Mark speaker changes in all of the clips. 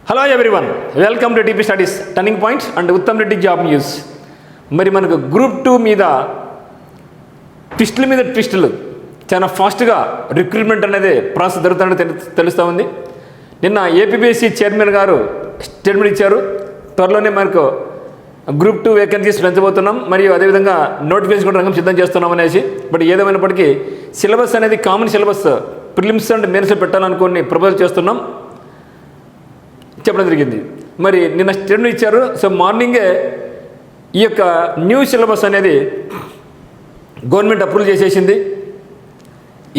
Speaker 1: Hello everyone, welcome to TP studies turning points and Uttam Reddy job news. మరి మనకు group 2 మీద ట్విస్టులు చాలా ఫాస్ట్గా రిక్రూట్మెంట్ అనేది ప్రాసెస్ జరుగుతుందని తెలుస్తూ ఉంది. నిన్న ఏపీపీఎస్సీ చైర్మన్ గారు స్టేట్మెంట్ ఇచ్చారు, త్వరలోనే మనకు గ్రూప్ 2 వేకెన్సీస్ పెంచబోతున్నాం, మరియు అదేవిధంగా నోటిఫికేషన్ కూడా రంగం సిద్ధం చేస్తున్నాం అనేసి. బట్ ఏదేమైనప్పటికీ సిలబస్ అనేది common syllabus prelims and mains పెట్టాలనుకుని ప్రపోజల్ చేస్తున్నాం చెప్పడం జరిగింది. మరి నిన్న స్టేట్మెంట్ ఇచ్చారు. సో మార్నింగే ఈ యొక్క న్యూ సిలబస్ అనేది గవర్నమెంట్ అప్రూవల్ చేసేసింది.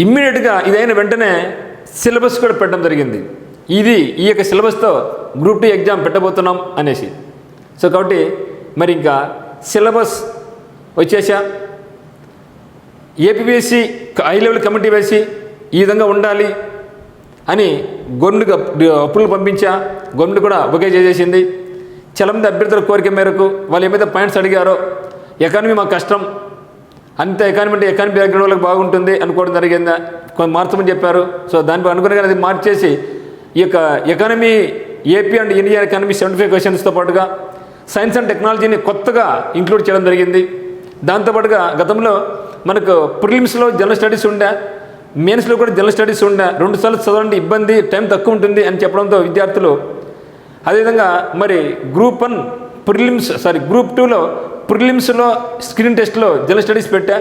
Speaker 1: ఇమ్మీడియట్గా ఇదైన వెంటనే సిలబస్ కూడా పెట్టడం జరిగింది. ఈ యొక్క సిలబస్తో గ్రూప్ 2 ఎగ్జామ్ పెట్టబోతున్నాం అనేసి. సో కాబట్టి మరి ఇంకా సిలబస్ వచ్చేసా ఏపీపీఎస్సీ హై లెవెల్ కమిటీ వేసి ఈ విధంగా ఉండాలి అని గవర్నమెంట్కి అప్రూవల్ పంపించా. గవర్నమెంట్ కూడా ఓకే చేసేసింది. చాలామంది అభ్యర్థుల కోరిక మేరకు వాళ్ళు ఏమైతే పాయింట్స్ అడిగారో, ఎకానమీ మాకు కష్టం, అంత ఎకానమీ బ్యాక్గ్రౌండ్ వాళ్ళకి బాగుంటుంది అనుకోవడం జరిగిందా, కొంత మార్చమని చెప్పారు. సో దానిపై అనుగుణంగా అది మార్చేసి ఈ యొక్క economy AP and India economy 75 క్వశ్చన్స్తో పాటుగా సైన్స్ అండ్ టెక్నాలజీని కొత్తగా ఇంక్లూడ్ చేయడం జరిగింది. దాంతోపాటుగా గతంలో మనకు ప్రిలిమ్స్లో జనరల్ స్టడీస్ ఉండే, మెయిన్స్లో కూడా జనరల్ స్టడీస్ ఉండే, 2 సార్లు చదవండి ఇబ్బంది, టైం తక్కువ ఉంటుంది అని చెప్పడంతో విద్యార్థులు అదేవిధంగా మరి గ్రూప్ 2లో ప్రిలిమ్స్లో స్క్రీన్ టెస్ట్లో జనరల్ స్టడీస్ పెట్టా.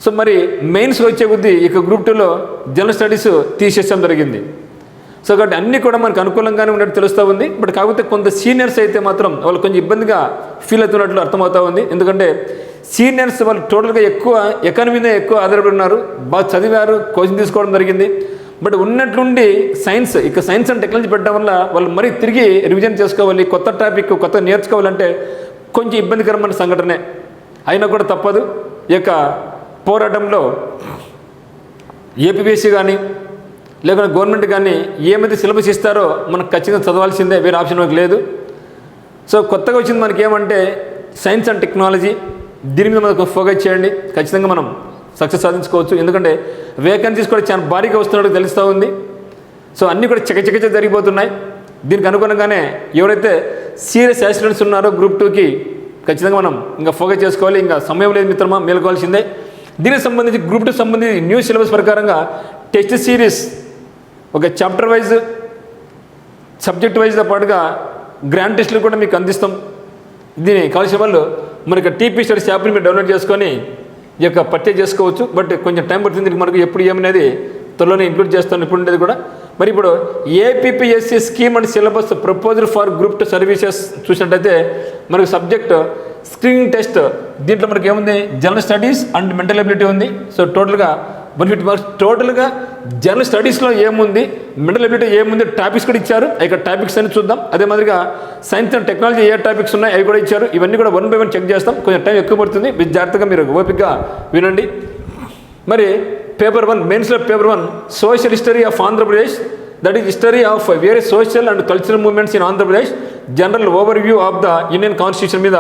Speaker 1: సో మరి మెయిన్స్ వచ్చే కొద్దీ ఇక గ్రూప్ 2లో జనరల్ స్టడీస్ తీసేయడం జరిగింది. సో కాబట్టి అన్నీ కూడా మనకు అనుకూలంగానే ఉన్నట్టు తెలుస్తూ ఉంది. బట్ కాకపోతే కొంత సీనియర్స్ అయితే మాత్రం వాళ్ళు కొంచెం ఇబ్బందిగా ఫీల్ అవుతున్నట్లు అర్థమవుతూ ఉంది. ఎందుకంటే సీనియర్స్ వాళ్ళు టోటల్గా ఎక్కువ ఎకానమీనే ఎక్కువ ఆధారపడి ఉన్నారు, బాగా చదివారు, కోచింగ్ తీసుకోవడం జరిగింది. బట్ ఉన్నట్లుండి సైన్స్ అండ్ టెక్నాలజీ పెట్టడం వల్ల వాళ్ళు మరీ తిరిగి రివిజన్ చేసుకోవాలి, కొత్త టాపిక్ కొత్త నేర్చుకోవాలంటే కొంచెం ఇబ్బందికరమైన సంఘటనే. అయినా కూడా తప్పదు. ఈ యొక్క పోరాటంలో ఏపీపీఎస్సీ కానీ లేకుంటే గవర్నమెంట్ కానీ ఏమైతే సిలబస్ ఇస్తారో మనకు ఖచ్చితంగా చదవాల్సిందే, వేరే ఆప్షన్ మనకు లేదు. సో కొత్తగా వచ్చింది మనకి ఏమంటే సైన్స్ అండ్ టెక్నాలజీ, దీని మీద మనకు ఫోకస్ చేయండి, ఖచ్చితంగా మనం సక్సెస్ సాధించుకోవచ్చు. ఎందుకంటే వేకెన్సీస్ కూడా చాలా భారీగా వస్తున్నట్టు తెలుస్తూ ఉంది. సో అన్నీ కూడా చకచక జరిగిపోతున్నాయి. దీనికి అనుగుణంగానే ఎవరైతే సీరియస్ యాస్పిరెంట్స్ ఉన్నారో గ్రూప్ 2కి ఖచ్చితంగా మనం ఇంకా ఫోకస్ చేసుకోవాలి. ఇంకా సమయం లేదు మిత్రమా, మేలుకోవాల్సిందే. దీనికి సంబంధించి గ్రూప్ 2 సంబంధించి న్యూ సిలబస్ ప్రకారంగా టెస్ట్ సిరీస్ ఒక చాప్టర్ వైజ్ సబ్జెక్ట్ వైజ్తో పాటుగా గ్రాండ్ టెస్టులు కూడా మీకు అందిస్తాం. దీన్ని కావాల్సిన వాళ్ళు మనకి టీపీ స్టడీస్ యాప్ని మీరు డౌన్లోడ్ చేసుకొని ఈ యొక్క పర్చేజ్ చేసుకోవచ్చు. బట్ కొంచెం టైం పడుతుంది. దీనికి మనకు ఎప్పుడు ఏమనేది త్వరలోనే ఇంక్లూడ్ చేస్తాను, ఇప్పుడు ఉండేది కూడా. మరి ఇప్పుడు APPSC scheme and syllabus proposal for group 2 services చూసినట్టయితే మనకు సబ్జెక్ట్ స్క్రీనింగ్ టెస్ట్, దీంట్లో మనకి ఏముంది, general studies and mental ability ఉంది. సో టోటల్గా 150 మార్క్స్. టోటల్గా జనరల్ స్టడీస్లో ఏముంది, మెంటల్ ఎబిలిటీ ఏముంది, టాపిక్స్ కూడా ఇచ్చారు. ఇక్కడ టాపిక్స్ అని చూద్దాం. అదే మాదిరిగా science and technology A topics ఉన్నాయి అవి కూడా ఇచ్చారు. ఇవన్నీ కూడా 1 by 1 చెక్ చేస్తాం. కొంచెం టైం ఎక్కువ పడుతుంది, జాగ్రత్తగా మీరు ఓపికగా వినండి. మరి పేపర్ 1 మెయిన్స్లో paper 1 social history of Andhra Pradesh, that is history of various social and cultural movements in Andhra Pradesh, general overview of the Indian constitution మీద.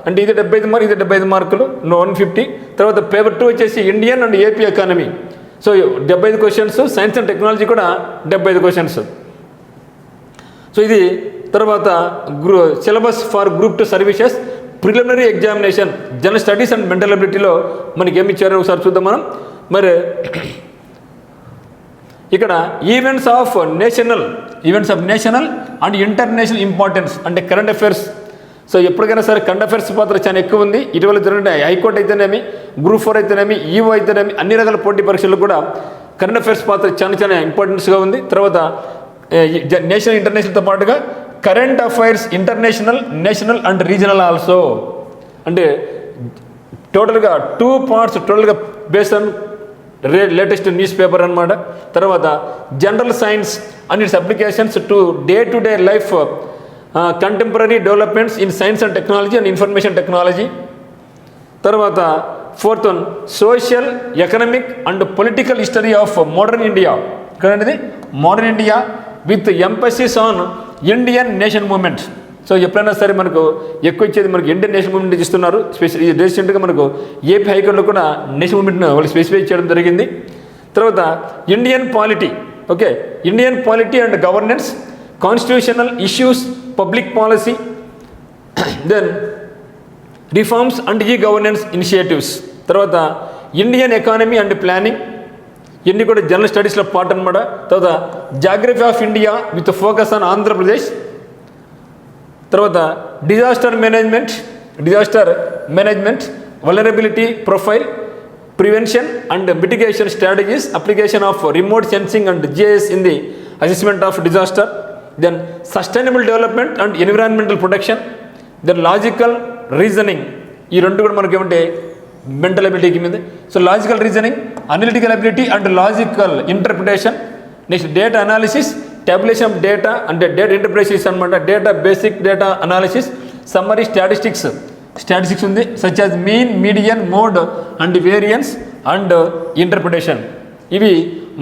Speaker 1: అంటే ఇది 75 మార్కులు, ఇది 75 మార్కులు, 150. తర్వాత పేపర్ 2 వచ్చేసి Indian and AP economy. So 75 questions, science and technology కూడా 75 questions. So ఇది తర్వాత syllabus for group 2 services preliminary examination general studies and mental ఎబిలిటీలో మనకి ఏమి ఇచ్చారో ఒకసారి చూద్దాం మనం. మరి ఇక్కడ events of national and international importance అంటే కరెంట్ అఫైర్స్. సో ఎప్పటికైనా సరే కరెంట్ అఫైర్స్ పాత్ర చాలా ఎక్కువ ఉంది. ఇటీవల జరిగిన హైకోర్టు అయితేనేమి, గ్రూప్ 4 అయితేనేమి, ఈవో అయితేనేమి, అన్ని రకాల పోటీ పరీక్షలకు కూడా కరెంట్ అఫైర్స్ పాత్ర చాలా ఇంపార్టెన్స్గా ఉంది. తర్వాత నేషనల్ ఇంటర్నేషనల్తో పాటుగా current affairs international, national and regional also. అంటే టోటల్గా 2 parts టోటల్గా based on latest newspaper అనమాట. తర్వాత general science and its applications to day life, contemporary developments in science and technology and information technology. తర్వాత 4th one social, economic and political history of modern India. ఇక్కడ అనేది modern India with emphasis on Indian nation movement. So ఎప్పుడైనా సరే మనకు ఎక్కువ ఇచ్చేది మనకు Indian nation movement ఇస్తున్నారు. రీసెంట్గా మనకు ఏపీ హైకోర్టులో కూడా నేషన్ మూవ్మెంట్ను వాళ్ళు స్పెసిఫై చేయడం జరిగింది. తర్వాత Indian polity, okay, Indian polity and governance, constitutional issues, public policy, then reforms and e governance initiatives. తర్వాత ఇండియన్ ఎకానమీ అండ్ ప్లానింగ్, ఇవన్నీ కూడా జనరల్ స్టడీస్లో పార్ట్ అనమాట. తర్వాత geography of India with focus on Andhra Pradesh. తర్వాత disaster management, vulnerability profile, prevention and mitigation strategies, application of remote sensing and GIS in the assessment of disaster. Then sustainable development and environmental protection. Then logical reasoning, ఈ రెండు కూడా మనకి ఏమంటే mental అబిలిటీకి మీద. So logical reasoning, analytical ability and logical interpretation. Next data analysis, tabulation of data అంటే data interpretation అనమాట. Data basic data analysis, summary statistics ఉంది, such as mean, median, mode and variance and interpretation. ఇవి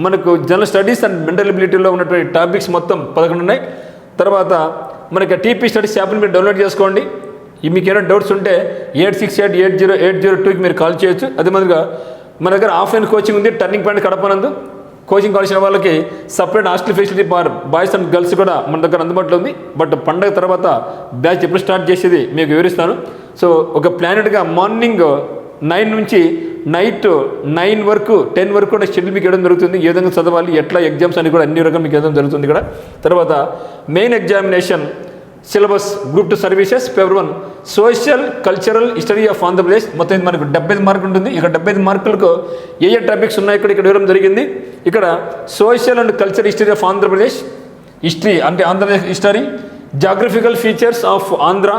Speaker 1: మనకు general studies and mental అబిలిటీలో ఉన్నటువంటి topics మొత్తం 11 ఉన్నాయి. తర్వాత మనకి TP స్టడీస్ యాప్ని మీరు డౌన్లోడ్ చేసుకోండి. మీకు ఏమైనా డౌట్స్ ఉంటే 8688080802కి మీరు కాల్ చేయొచ్చు. అదే మాదిరిగా మన దగ్గర ఆఫ్లైన్ కోచింగ్ ఉంది, టర్నింగ్ పాయింట్ కడపనందు. కోచింగ్ కావాల్సిన వాళ్ళకి separate hostel facility for boys and girls కూడా మన దగ్గర అందుబాటులో ఉంది. బట్ పండగ తర్వాత బ్యాచ్ ఎప్పుడు స్టార్ట్ చేసేది మీకు వివరిస్తాను. సో ఒక ప్లానెట్గా మార్నింగ్ 9 నుంచి నైట్ 9 వరకు 10 వరకు కూడా షెడ్యూల్ మీకు ఇవ్వడం జరుగుతుంది. ఏ విధంగా చదవాలి, ఎట్లా ఎగ్జామ్స్ అని కూడా అన్ని రకాలు మీకు ఇవ్వడం జరుగుతుంది ఇక్కడ. తర్వాత main examination syllabus group 2 services paper 1 social cultural history of Andhra Pradesh. మొత్తం మనకు 75 మార్కులు ఉంటుంది. ఇక్కడ 75 మార్కులకు ఏ టాపిక్స్ ఉన్నాయి ఇక్కడ ఇవ్వడం జరిగింది. ఇక్కడ social and cultural history of Andhra Pradesh, history అంటే Andhra Pradesh history, geographical features of Andhra,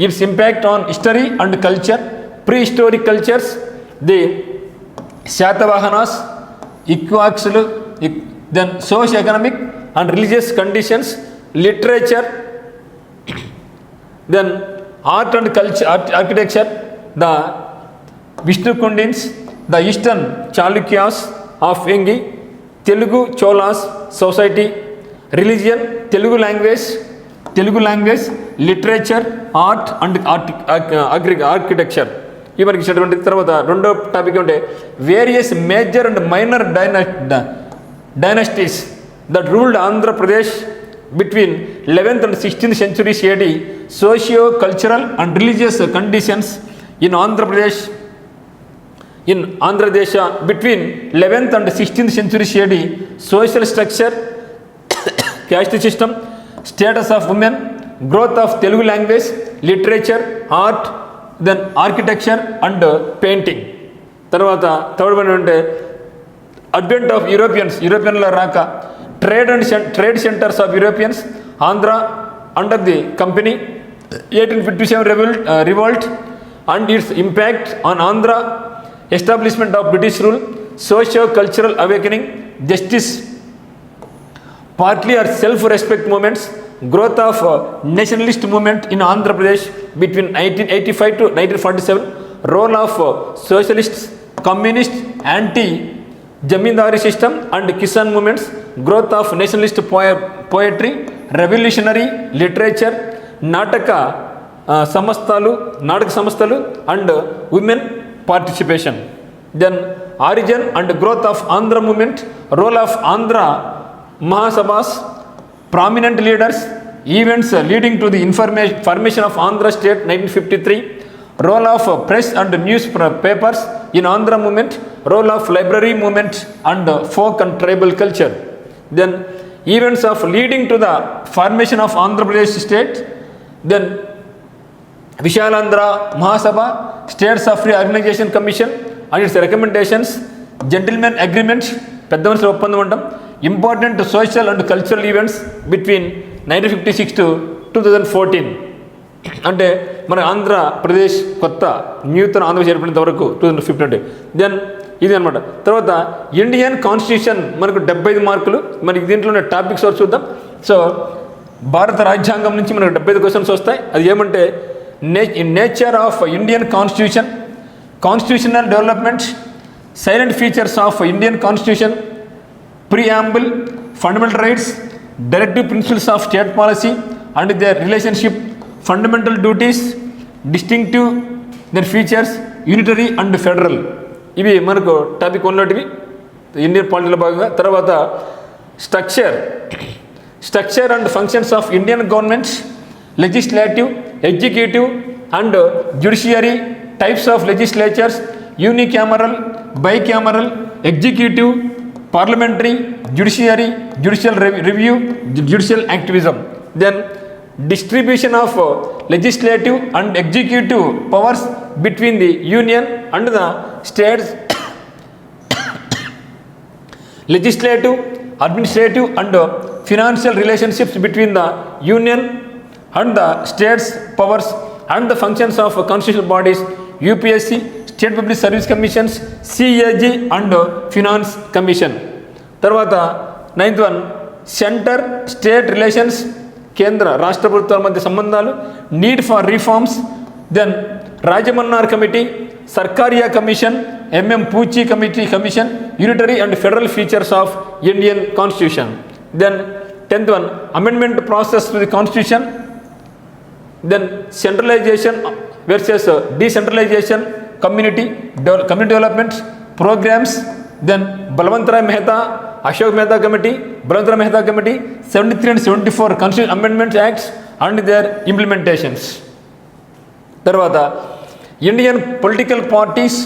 Speaker 1: its impact on history and culture, prehistoric cultures, the Satavahanas, ఇక్వాక్స్లు, then social economic and religious conditions, literature, then art and culture, architecture, the Vishnu Kundins, the Eastern Chalukyas of Vengi, Telugu Cholas society, religion, Telugu language, literature, art and architecture. ఈ మనకి ఇచ్చినటువంటి తర్వాత రెండో topic ఉంటే various major and minor dynasties that ruled Andhra Pradesh between 11th and 16th centuries AD, socio-cultural and religious conditions in Andhra Pradesh between 11th and 16th centuries AD, social structure, caste system, status of women, growth of Telugu language, literature, art, then architecture and painting. తర్వాత third one అంటే advent of యూరోపియన్ల రాక, trade centers of Europeans, Andhra under the company, 1857 revolt and its impact on Andhra, establishment of British rule, socio-cultural awakening, justice, partly or self-respect movements, growth of nationalist movement in Andhra Pradesh between 1885 to 1947, role of socialists, communist, anti-Jamindari system and Kisan movements, growth of nationalist poetry, revolutionary literature, నాటక సంస్థలు and women participation. Then origin and growth of Andhra movement, role of Andhra Mahasabhas, prominent leaders, events leading to the formation of Andhra state 1953, role of press and newspapers in Andhra movement, role of library movement and folk and tribal culture. Then events of leading to the formation of Andhra Pradesh state, then Vishalandra Mahasabha, States of Free Organization Commission and its recommendations, gentleman agreement, పెద్దమనుషుల ఒప్పందం అంటాం, important social and cultural events between 1956 to 2014. అంటే మన ఆంధ్రప్రదేశ్ కొత్త నూతన ఆంధ్రప్రదేశ్ ఏర్పడినంత వరకు 2015 అంటే then ఇది అనమాట. తర్వాత ఇండియన్ కాన్స్టిట్యూషన్ మనకు 75 మార్కులు. మనకి దీంట్లో ఉన్న టాపిక్స్ వరకు చూద్దాం. సో భారత రాజ్యాంగం నుంచి మనకు 75 క్వశ్చన్స్ వస్తాయి. అది ఏమంటే nature of Indian constitution, constitutional development, salient features of Indian constitution, preamble, fundamental rights, directive principles of state policy and their relationship, fundamental duties, distinctive other features, unitary and federal. ఇవి మనకు topic 1లోటివి Indian పాలిటీలో భాగంగా. తర్వాత structure, Structure and functions of Indian government, legislative, executive and judiciary, types of legislatures, unicameral, bicameral, executive, parliamentary, judiciary, judicial review, judicial activism. Then distribution of legislative and executive powers between the union and the states, legislative, administrative and financial relationships between the union and the states powers and the functions of constitutional bodies, UPSC, State Public Service Commissions, CAG and Finance Commission. తర్వాత 9th one, centre state relations, కేంద్ర రాష్ట్ర ప్రభుత్వాల మధ్య సంబంధాలు, need for reforms. Then Rajamannar committee, Sarkaria commission, Punchhi commission, unitary and federal features of Indian constitution. Then 10th one, amendment process to the constitution. Then centralisation versus decentralisation, community development programmes. Then Balwantrai Mehta, Ashok Mehta committee, Balwantrai Mehta committee, 73 and 74 constitution amendments acts and their implementations. తర్వాత Indian political parties,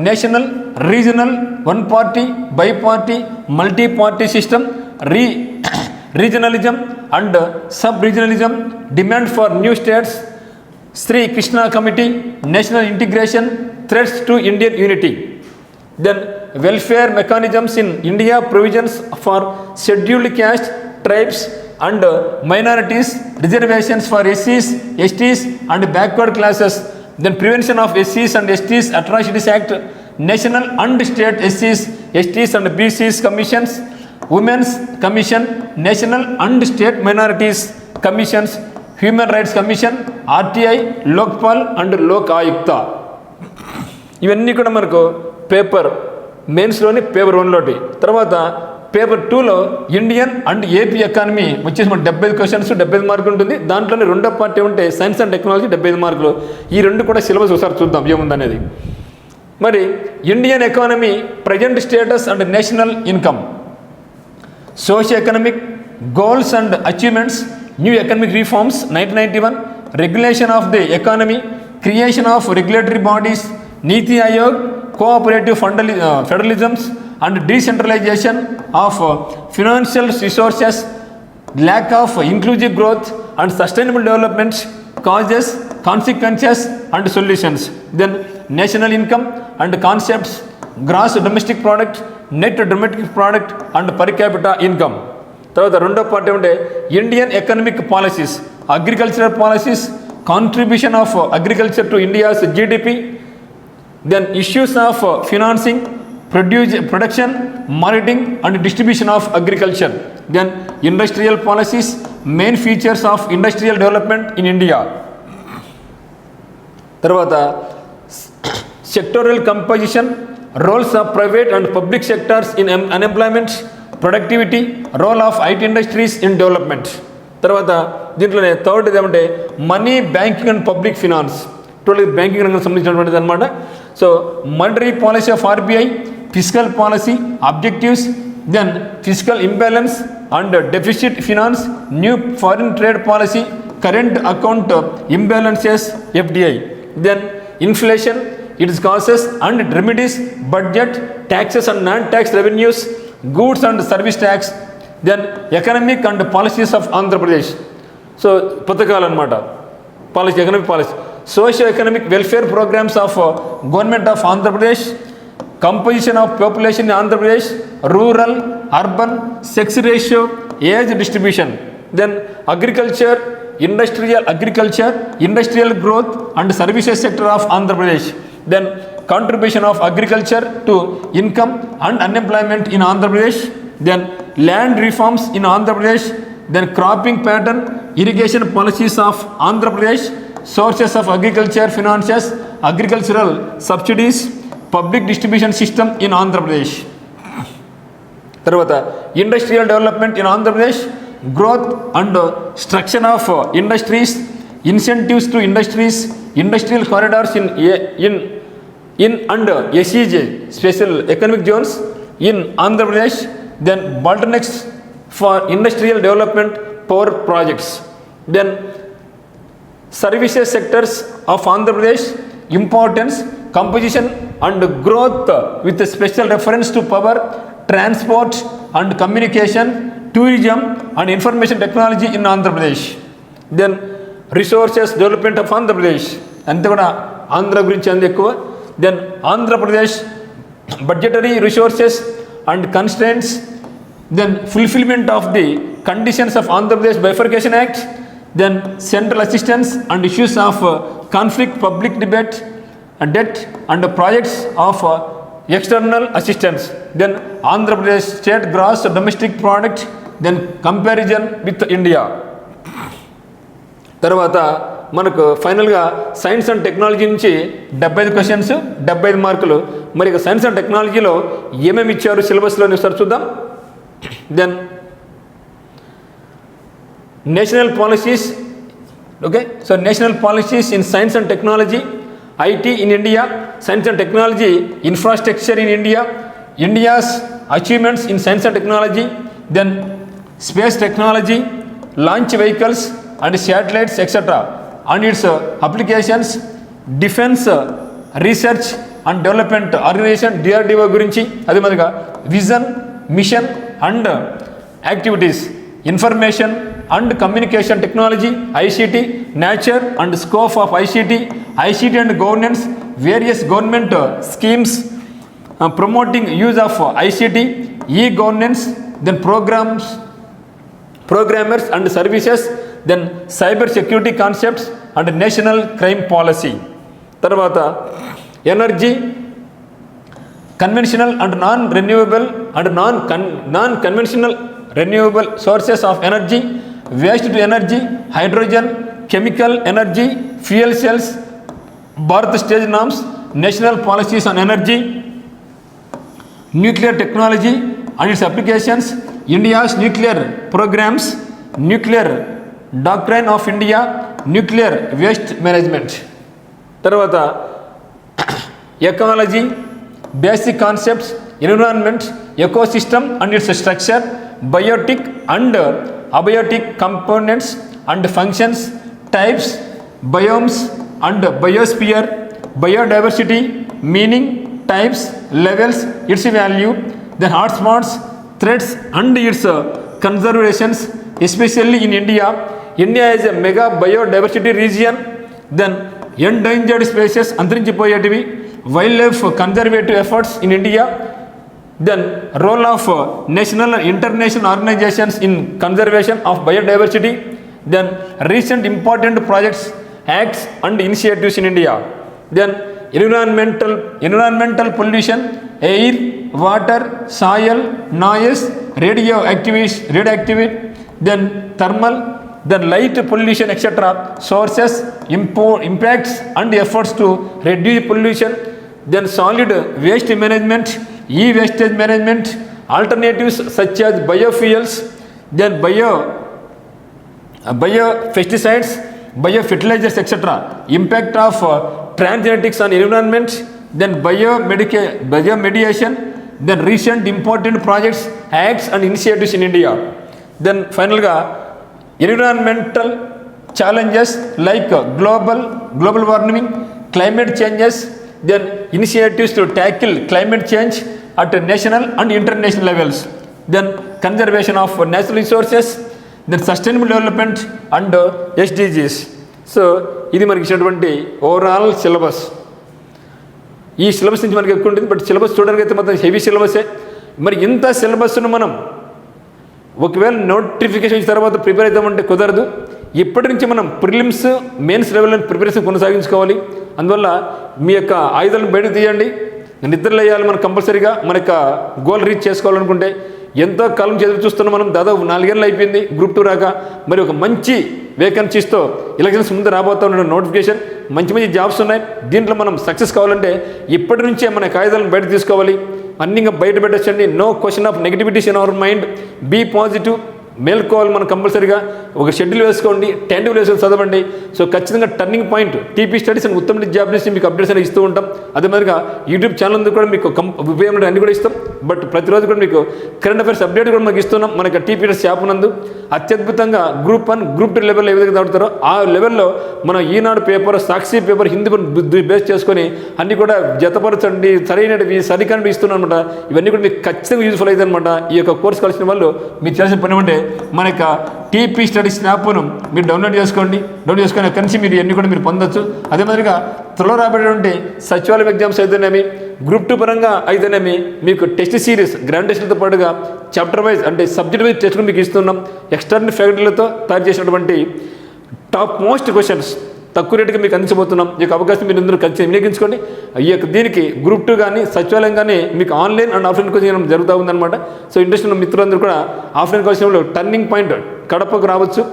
Speaker 1: national, regional, one party, bi party, multi party system, regionalism and sub-regionalism, demand for new states, Sri Krishna Committee, national integration, threats to Indian unity. Then welfare mechanisms in India, provisions for scheduled caste, tribes and minorities, reservations for SCs, STs and backward classes. Then prevention of SCs and STs Atrocities Act, national and state SCs, STs and BCs commissions, Women's Commission, National and State Minorities Commissions, Human Rights Commission, RTI, Lokpal and Lok Ayukta. ఇవన్నీ కూడా మనకు paper మెయిన్స్లోని paper 1లోటి. తర్వాత paper 2లో Indian and AP economy వచ్చేసి మన 75 questions 75 మార్కులు ఉంటుంది. దాంట్లోనే రెండో పార్ట్ ఏమంటే సైన్స్ అండ్ టెక్నాలజీ 75 మార్కులు. ఈ రెండు కూడా సిలబస్ ఒకసారి చూద్దాం ఏముందనేది. మరి Indian economy present status and national income, socio-economic goals and achievements, new economic reforms 1991, regulation of the economy, creation of regulatory bodies, Niti Aayog, cooperative federalisms and decentralization of financial resources, lack of inclusive growth and sustainable development, causes, consequences and solutions. Then national income and concepts, gross domestic product, net domestic product and per capita income. తర్వాత రెండో part ఏమంటే Indian economic policies, agricultural policies, contribution of agriculture to India's GDP. Then issues of financing, production, marketing and distribution of agriculture. Then industrial policies, main features of industrial development in India. తర్వాత sectoral composition, roles of private and public sectors in unemployment, productivity, role of IT industries in development. తర్వాత దీంట్లోనే third ఏమంటే money, banking and public finance, total banking రంగం సంబంధించినటువంటిది అనమాట. So monetary policy of RBI, fiscal policy, objectives, then fiscal imbalance and deficit finance, new foreign trade policy, current account imbalances FDI. Then inflation, its causes and remedies, budget, taxes and non-tax revenues, goods and service tax. Then economic and policies of Andhra Pradesh. So పథకాలు అన్నమాట, policy, economic policy, socio economic welfare programmes of government of Andhra Pradesh, composition of population in Andhra Pradesh, rural, urban, sex ratio, age distribution. Than agriculture, industrial growth and services sector of Andhra Pradesh. Then contribution of agriculture to income and unemployment in Andhra Pradesh. Then land reforms in Andhra Pradesh. Then cropping pattern, irrigation policies of Andhra Pradesh, sources of agriculture finances, agricultural subsidies, public distribution system in Andhra Pradesh. తర్వాత industrial development in Andhra Pradesh, growth and structure of industries, incentives to industries, industrial corridors in and SEZ, special economic zones in Andhra Pradesh. Then bottlenecks for industrial development, power projects. Then services sectors of Andhra Pradesh, importance, composition and growth with a special reference to power, transport and communication, tourism and information technology in Andhra Pradesh. Then resources development of Andhra Pradesh, అంతే కూడా ఆంధ్ర గురించి అంత ఎక్కువ. Then Andhra Pradesh budgetary resources and constraints, then fulfillment of the conditions of Andhra Pradesh Bifurcation Act, then central assistance and issues of conflict, public debate, debt and projects of external assistance, then Andhra Pradesh state gross domestic product, then comparison with India. తర్వాత మనకు ఫైనల్గా science and technology నుంచి 75 questions, 75 మార్కులు. మరి ఇక science and టెక్నాలజీలో ఏమేమి ఇచ్చారు సిలబస్లో ఒకసారి చూద్దాం. Then national policies, okay. So national policies in science and technology, IT in India, science and technology infrastructure in India, India's achievements in science and technology, then space technology, launch vehicles and satellites etc. and its applications, defense research and development organization DRDO గురించి, అదే మాదిరిగా vision, mission and activities, information and communication technology ICT, nature and scope of ICT and governance, various government schemes promoting use of ICT, e-governance, then programmers and services, then cyber security concepts and national crime policy. తర్వాత energy, conventional and non renewable and non conventional renewable sources of energy, waste to energy, hydrogen, chemical energy, fuel cells, Bharat stage norms, national policies on energy, nuclear technology and its applications, India's nuclear programs, nuclear doctrine of India, nuclear waste management. తర్వాత ecology, basic concepts, environment, ecosystem and its structure, biotic and abiotic components and functions, types, biomes and biosphere, biodiversity, meaning, types, levels, its value, then hotspots, threats and its conservations, especially in India. India is a mega biodiversity region. Then endangered species, అంతరించిపోయేటివి, wildlife conservative efforts in India, then role of national and international organizations in conservation of biodiversity, then recent important projects, acts and initiatives in India, then environmental pollution, air, water, soil, noise, radioactivity, then thermal, then light pollution etc. sources, impacts and efforts to reduce pollution, then solid waste management, e-wastage management, alternatives such as biofuels, then biopesticides, biofertilizers etc. impact of transgenetics on environment, then biomediation, then recent important projects, acts and initiatives in India. Then finally environmental challenges like global warming, climate changes, then initiatives to tackle climate change at national and international levels, then conservation of natural resources, then sustainable development and SDGs. So ఇది మనకి ఇచ్చినటువంటి overall syllabus. ఈ syllabus నుంచి మనకి ఎక్కువ ఉంటుంది, but syllabus చూడడానికి అయితే మొత్తం హెవీ సిలబసే. మరి ఇంత సిలబస్ను మనం ఒకవేళ నోటిఫికేషన్ ఇచ్చిన తర్వాత ప్రిపేర్ అవుతామంటే కుదరదు. ఇప్పటి నుంచి మనం ప్రిలిమ్స్, మెయిన్స్ లెవెల్లో ప్రిపరేషన్ కొనసాగించుకోవాలి. అందువల్ల మీ యొక్క ఆయుధాలను బయటకు తీయండి, నిద్రలు వేయాలి. మనం కంపల్సరీగా మన యొక్క గోల్ రీచ్ చేసుకోవాలనుకుంటే ఎంతో కాలం ఎదురు చూస్తున్నాం మనం. దాదాపు 4 ఏళ్ళు అయిపోయింది గ్రూప్ 2 రాక. మరి ఒక మంచి వేకెన్సీస్తో ఎలక్షన్స్ ముందు రాబోతా ఉన్న నోటిఫికేషన్, మంచి మంచి జాబ్స్ ఉన్నాయి. దీంట్లో మనం సక్సెస్ కావాలంటే ఇప్పటి నుంచే మన కాగితాలను బయట తీసుకోవాలి. అన్నీ ఇంకా బయట పెట్టచ్చండి. No question of negativities in our mind. Be positive, మేల్కోవాలి మనం కంపల్సరీగా. ఒక షెడ్యూల్ వేసుకోండి, టైం టేబుల్ వేసుకొని చదవండి. సో ఖచ్చితంగా turning point TP studies and Uttam job నుంచి మీకు అప్డేట్స్ అనేది ఇస్తూ ఉంటాం. అదే మాదిరిగా యూట్యూబ్ ఛానల్ కూడా మీకు ఉపయోగం అన్ని కూడా ఇస్తాం. బట్ ప్రతిరోజు కూడా మీకు కరెంట్ అఫైర్స్ అప్డేట్ కూడా మనకి ఇస్తున్నాం. మనకి టీపీ యాప్ నందు అత్యద్భుతంగా గ్రూప్ 1, గ్రూప్ 2 లెవెల్లో ఏ విధంగా చదువుతారో ఆ లెవెల్లో మన ఈనాడు పేపర్, సాక్షి పేపర్, హిందీ బేస్ చేసుకొని అన్ని కూడా జతపరచండి, సరైనవి సరికానివి ఇస్తున్నాం అనమాట. ఇవన్నీ కూడా మీకు ఖచ్చితంగా యూజ్ఫుల్ అవుతుంది అనమాట. ఈ యొక్క కోర్స్ కలిసిన వాళ్ళు మీరు చేసిన పని అంటే మన యొక్క టీపీ స్టడీస్ యాప్ను మీరు డౌన్లోడ్ చేసుకొని అక్కడి నుంచి మీరు ఎన్ని కూడా మీరు పొందొచ్చు. అదే మాదిరిగా త్వరలో రాబడేటువంటి సచివాలయం ఎగ్జామ్స్ అయితేనేమి, గ్రూప్ 2 పరంగా అయితేనేమి మీకు టెస్ట్ సిరీస్ గ్రాండ్ టెస్ట్లతో పాటుగా చాప్టర్ వైజ్ అంటే సబ్జెక్ట్ వైజ్ టెస్ట్లు మీకు ఇస్తున్నాం. ఎక్స్టర్నల్ ఫ్యాకల్టీలతో తయారు చేసినటువంటి టాప్ మోస్ట్ క్వశ్చన్స్ తక్కువ రేటుగా మీకు అందించబోతున్నాం. ఈ యొక్క అవకాశం మీరు అందరూ ఖచ్చితంగా వినియోగించుకోండి. ఈ యొక్క దీనికి గ్రూప్ 2 కానీ సచివాలయం కానీ మీకు ఆన్లైన్ అండ్ ఆఫ్లైన్ కోచింగ్ జరుగుతూ ఉందన్నమాట. సో ఇంట్రెస్ట్ ఉన్న మిత్రులందరూ కూడా ఆఫ్లైన్ కోచింగ్లో టర్నింగ్ పాయింట్ కడపకు రావచ్చు.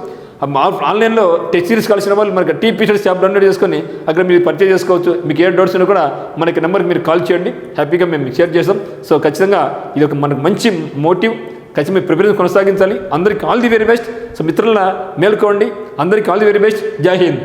Speaker 1: ఆన్లైన్లో టెస్ట్ సిరీస్ కలిసిన వాళ్ళు మనకి టీపీ స్టడీస్ యాప్ డౌన్లోడ్ చేసుకొని అక్కడ మీరు పర్చేజ్ చేసుకోవచ్చు. మీకు ఏ డౌట్స్ ఉన్నా కూడా మనకి నెంబర్కి మీరు కాల్ చేయండి, హ్యాపీగా మేము షేర్ చేస్తాం. సో ఖచ్చితంగా ఇది ఒక మనకు మంచి మోటివ్. ఖచ్చితంగా మీ ప్రిపరేషన్ కొనసాగించాలి. అందరికీ all the very best. So మిత్రుల మేల్కోండి. అందరికీ ఆల్ ది వెరీ బెస్ట్. జై హింద్.